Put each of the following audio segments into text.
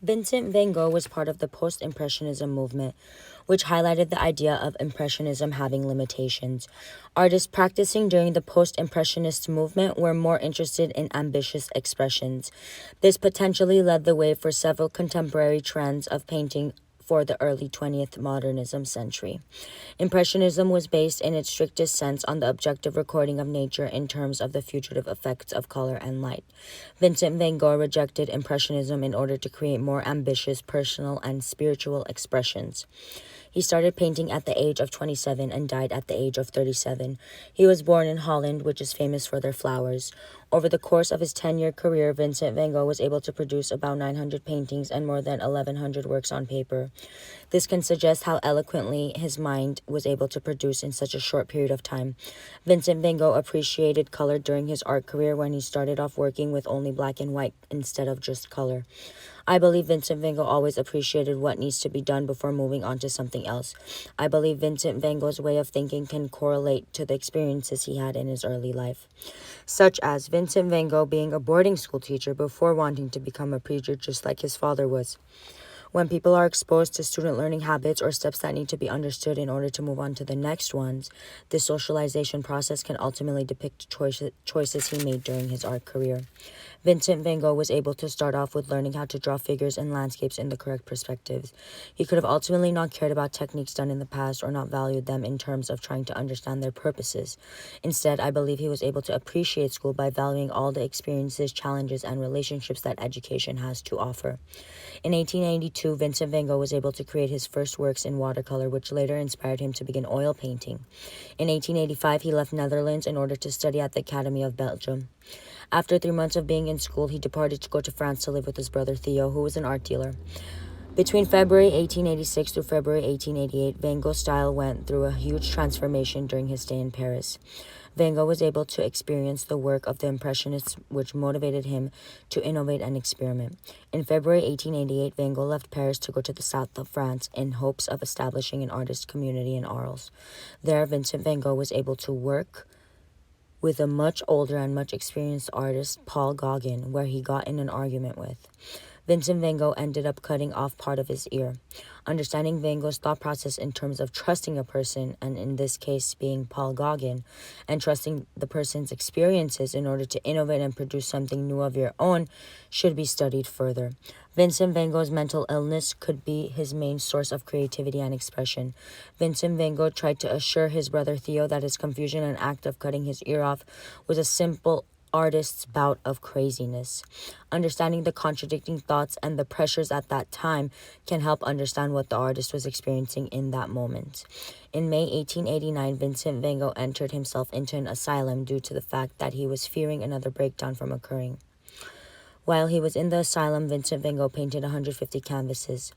Vincent van Gogh was part of the post-impressionism movement, which highlighted the idea of impressionism having limitations. Artists practicing during the post-impressionist movement were more interested in ambitious expressions. This potentially led the way for several contemporary trends of painting for the early 20th modernism century. Impressionism was based in its strictest sense on the objective recording of nature in terms of the fugitive effects of color and light. Vincent van Gogh rejected Impressionism in order to create more ambitious personal and spiritual expressions. He started painting at the age of 27 and died at the age of 37. He was born in Holland, which is famous for their flowers. Over the course of his 10-year career, Vincent van Gogh was able to produce about 900 paintings and more than 1,100 works on paper. This can suggest how eloquently his mind was able to produce in such a short period of time. Vincent van Gogh appreciated color during his art career when he started off working with only black and white instead of just color. I believe Vincent van Gogh always appreciated what needs to be done before moving on to something else. I believe Vincent van Gogh's way of thinking can correlate to the experiences he had in his early life, such as Vincent van Gogh being a boarding school teacher before wanting to become a preacher just like his father was. When people are exposed to student learning habits or steps that need to be understood in order to move on to the next ones, this socialization process can ultimately depict choices he made during his art career. Vincent van Gogh was able to start off with learning how to draw figures and landscapes in the correct perspectives. He could have ultimately not cared about techniques done in the past or not valued them in terms of trying to understand their purposes. Instead, I believe he was able to appreciate school by valuing all the experiences, challenges, and relationships that education has to offer. In 1892, Vincent van Gogh was able to create his first works in watercolor, which later inspired him to begin oil painting. In 1885, he left Netherlands in order to study at the Academy of Belgium. After 3 months of being in school, he departed to go to France to live with his brother Theo, who was an art dealer. Between February 1886 through February 1888, Van Gogh's style went through a huge transformation during his stay in Paris. Van Gogh was able to experience the work of the Impressionists, which motivated him to innovate and experiment. In February 1888, Van Gogh left Paris to go to the south of France in hopes of establishing an artist community in Arles. There, Vincent van Gogh was able to work with a much older and much experienced artist, Paul Gauguin, where he got in an argument with. Vincent van Gogh ended up cutting off part of his ear. Understanding Van Gogh's thought process in terms of trusting a person, and in this case being Paul Gauguin, and trusting the person's experiences in order to innovate and produce something new of your own should be studied further. Vincent van Gogh's mental illness could be his main source of creativity and expression. Vincent van Gogh tried to assure his brother Theo that his confusion and act of cutting his ear off was a simple artist's bout of craziness. Understanding the contradicting thoughts and the pressures at that time can help understand what the artist was experiencing in that moment. In May 1889, Vincent van Gogh entered himself into an asylum due to the fact that he was fearing another breakdown from occurring. While he was in the asylum, Vincent van Gogh painted 150 canvases.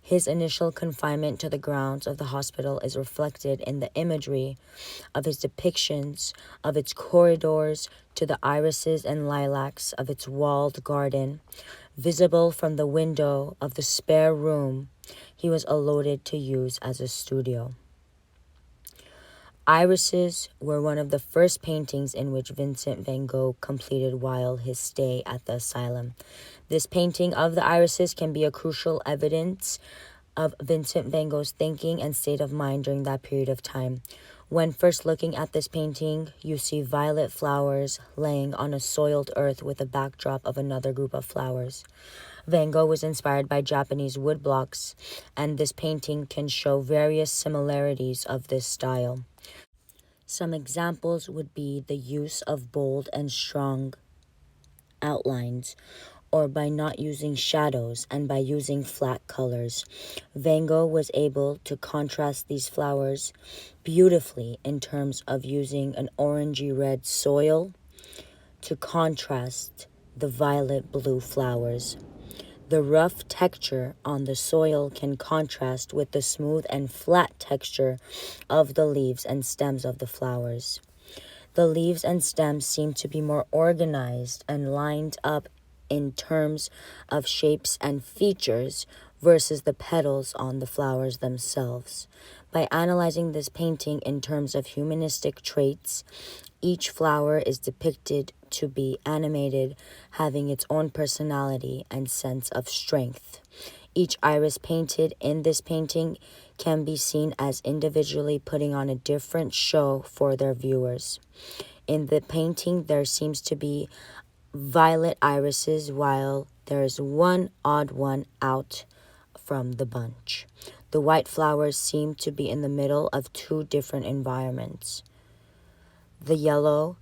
His initial confinement to the grounds of the hospital is reflected in the imagery of his depictions of its corridors to the irises and lilacs of its walled garden, visible from the window of the spare room he was allotted to use as a studio. Irises were one of the first paintings in which Vincent van Gogh completed while his stay at the asylum. This painting of the irises can be a crucial evidence of Vincent van Gogh's thinking and state of mind during that period of time. When first looking at this painting, you see violet flowers laying on a soiled earth with a backdrop of another group of flowers. Van Gogh was inspired by Japanese woodblocks, and this painting can show various similarities of this style. Some examples would be the use of bold and strong outlines, or by not using shadows and by using flat colors. Van Gogh was able to contrast these flowers beautifully in terms of using an orangey red soil to contrast the violet blue flowers. The rough texture on the soil can contrast with the smooth and flat texture of the leaves and stems of the flowers. The leaves and stems seem to be more organized and lined up in terms of shapes and features versus the petals on the flowers themselves. By analyzing this painting in terms of humanistic traits Each flower is depicted to be animated, having its own personality and sense of strength. Each iris painted in this painting can be seen as individually putting on a different show for their viewers. In the painting, there seems to be violet irises, while there's one odd one out from the bunch. The white flowers seem to be in the middle of two different environments. The yellow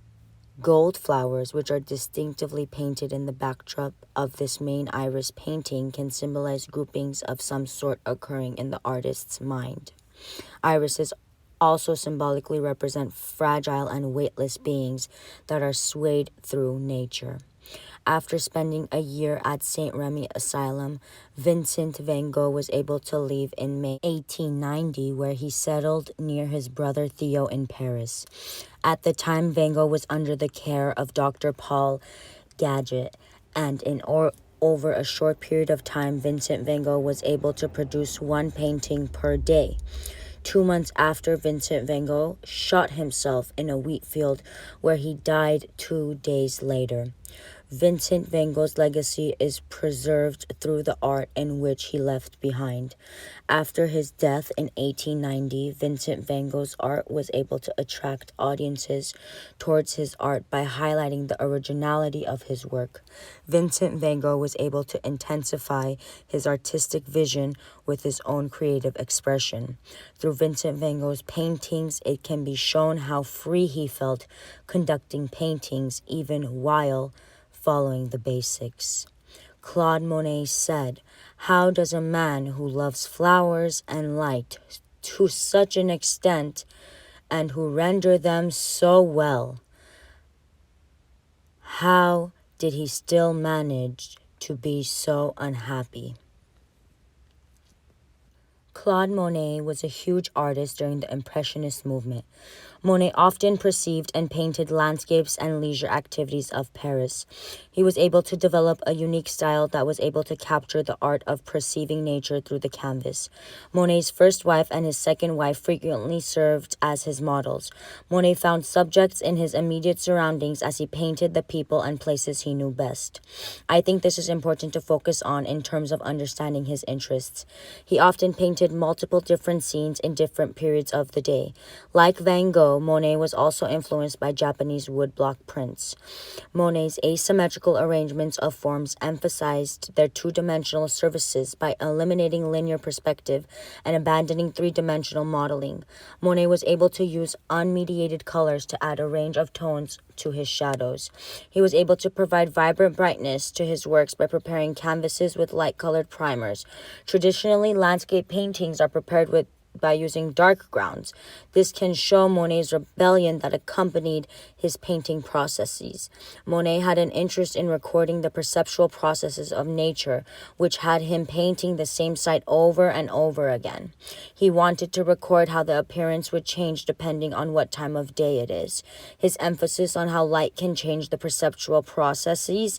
gold flowers, which are distinctively painted in the backdrop of this main iris painting, can symbolize groupings of some sort occurring in the artist's mind. Irises also symbolically represent fragile and weightless beings that are swayed through nature. After spending a year at St. Remy Asylum, Vincent van Gogh was able to leave in May 1890, where he settled near his brother Theo in Paris. At the time, Van Gogh was under the care of Dr. Paul Gadget, and over a short period of time, Vincent van Gogh was able to produce one painting per day. 2 months after, Vincent van Gogh shot himself in a wheat field, where he died 2 days later. Vincent van Gogh's legacy is preserved through the art in which he left behind. After his death in 1890, Vincent van Gogh's art was able to attract audiences towards his art by highlighting the originality of his work. Vincent van Gogh was able to intensify his artistic vision with his own creative expression. Through Vincent van Gogh's paintings, it can be shown how free he felt conducting paintings, even while following the basics. Claude Monet said, "How does a man who loves flowers and light to such an extent and who render them so well, how did he still manage to be so unhappy?" Claude Monet was a huge artist during the Impressionist movement. Monet often perceived and painted landscapes and leisure activities of Paris. He was able to develop a unique style that was able to capture the art of perceiving nature through the canvas. Monet's first wife and his second wife frequently served as his models. Monet found subjects in his immediate surroundings as he painted the people and places he knew best. I think this is important to focus on in terms of understanding his interests. He often painted multiple different scenes in different periods of the day. Like Van Gogh, Monet was also influenced by Japanese woodblock prints. Monet's asymmetrical arrangements of forms emphasized their two-dimensional surfaces by eliminating linear perspective and abandoning three-dimensional modeling. Monet was able to use unmediated colors to add a range of tones to his shadows. He was able to provide vibrant brightness to his works by preparing canvases with light-colored primers. Traditionally, landscape paintings are prepared by using dark grounds. This can show Monet's rebellion that accompanied his painting processes. Monet had an interest in recording the perceptual processes of nature, which had him painting the same site over and over again. He wanted to record how the appearance would change depending on what time of day it is. His emphasis on how light can change the perceptual processes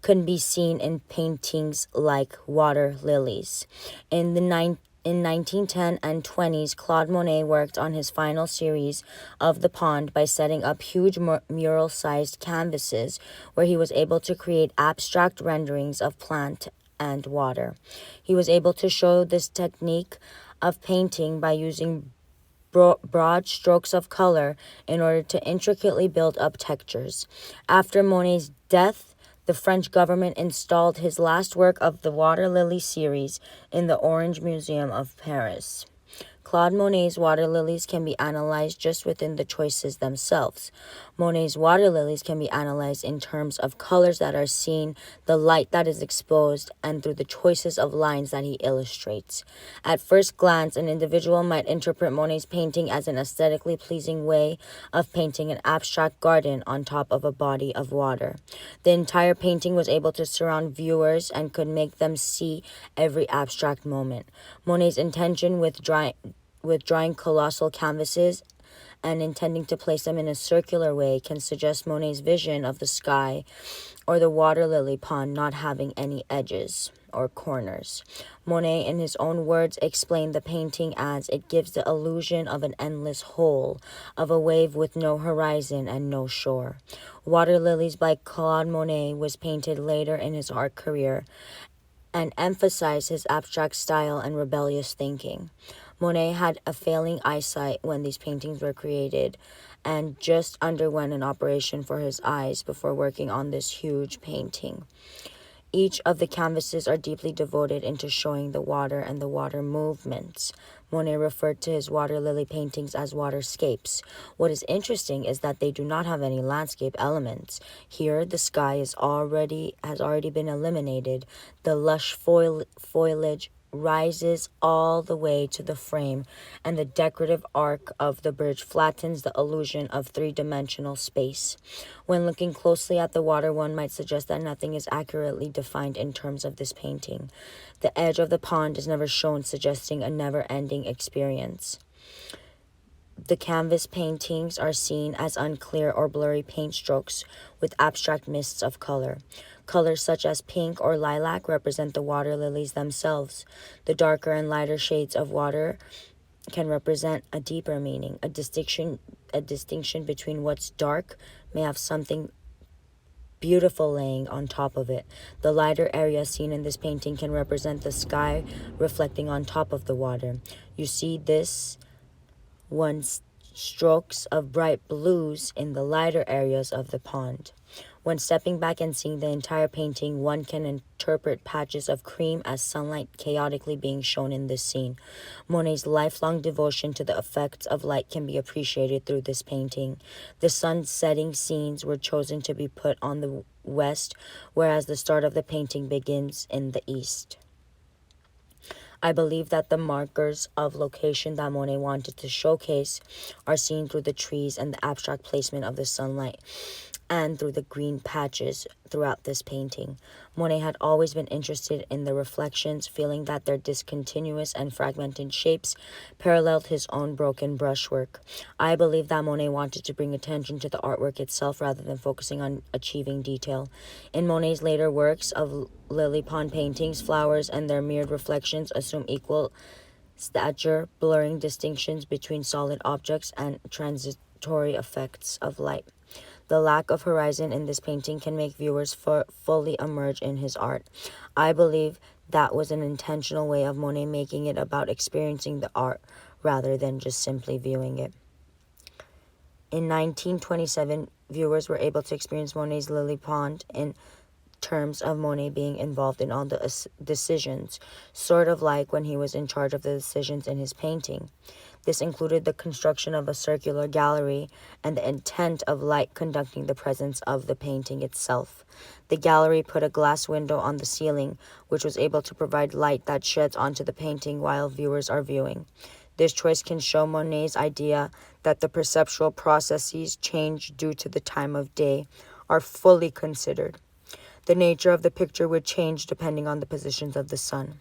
can be seen in paintings like Water Lilies. In 1910 and 20s, Claude Monet worked on his final series of The Pond by setting up huge mural-sized canvases where he was able to create abstract renderings of plant and water. He was able to show this technique of painting by using broad strokes of color in order to intricately build up textures. After Monet's death, the French government installed his last work of the Water Lily series in the Orange Museum of Paris. Claude Monet's water lilies can be analyzed just within the choices themselves. Monet's water lilies can be analyzed in terms of colors that are seen, the light that is exposed, and through the choices of lines that he illustrates. At first glance, an individual might interpret Monet's painting as an aesthetically pleasing way of painting an abstract garden on top of a body of water. The entire painting was able to surround viewers and could make them see every abstract moment. Monet's intention with drawing colossal canvases and intending to place them in a circular way can suggest Monet's vision of the sky or the water lily pond not having any edges. or corners. Monet, in his own words, explained the painting as it gives the illusion of an endless whole, of a wave with no horizon and no shore. Water Lilies by Claude Monet was painted later in his art career and emphasized his abstract style and rebellious thinking. Monet had a failing eyesight when these paintings were created and just underwent an operation for his eyes before working on this huge painting. Each of the canvases are deeply devoted into showing the water and the water movements. Monet referred to his water lily paintings as waterscapes. What is interesting is that they do not have any landscape elements. Here, the sky has already been eliminated. The lush foliage rises all the way to the frame, and the decorative arc of the bridge flattens the illusion of three-dimensional space. When looking closely at the water, one might suggest that nothing is accurately defined in terms of this painting. The edge of the pond is never shown, suggesting a never-ending experience. The canvas paintings are seen as unclear or blurry paint strokes with abstract mists of color. Colors such as pink or lilac represent the water lilies themselves. The darker and lighter shades of water can represent a deeper meaning. A distinction between what's dark may have something beautiful laying on top of it. The lighter area seen in this painting can represent the sky reflecting on top of the water. You see this strokes of bright blues in the lighter areas of the pond. When stepping back and seeing the entire painting, one can interpret patches of cream as sunlight chaotically being shown in this scene. Monet's lifelong devotion to the effects of light can be appreciated through this painting. The sun setting scenes were chosen to be put on the west, whereas the start of the painting begins in the east. I believe that the markers of location that Monet wanted to showcase are seen through the trees and the abstract placement of the sunlight and through the green patches throughout this painting. Monet had always been interested in the reflections, feeling that their discontinuous and fragmented shapes paralleled his own broken brushwork. I believe that Monet wanted to bring attention to the artwork itself rather than focusing on achieving detail. In Monet's later works of lily pond paintings, flowers and their mirrored reflections assume equal stature, blurring distinctions between solid objects and transitory effects of light. The lack of horizon in this painting can make viewers fully immerse in his art. I believe that was an intentional way of Monet making it about experiencing the art rather than just simply viewing it. In 1927, viewers were able to experience Monet's Lily Pond in terms of Monet being involved in all the decisions, sort of like when he was in charge of the decisions in his painting. This included the construction of a circular gallery and the intent of light conducting the presence of the painting itself. The gallery put a glass window on the ceiling, which was able to provide light that sheds onto the painting while viewers are viewing. This choice can show Monet's idea that the perceptual processes change due to the time of day are fully considered. The nature of the picture would change depending on the positions of the sun.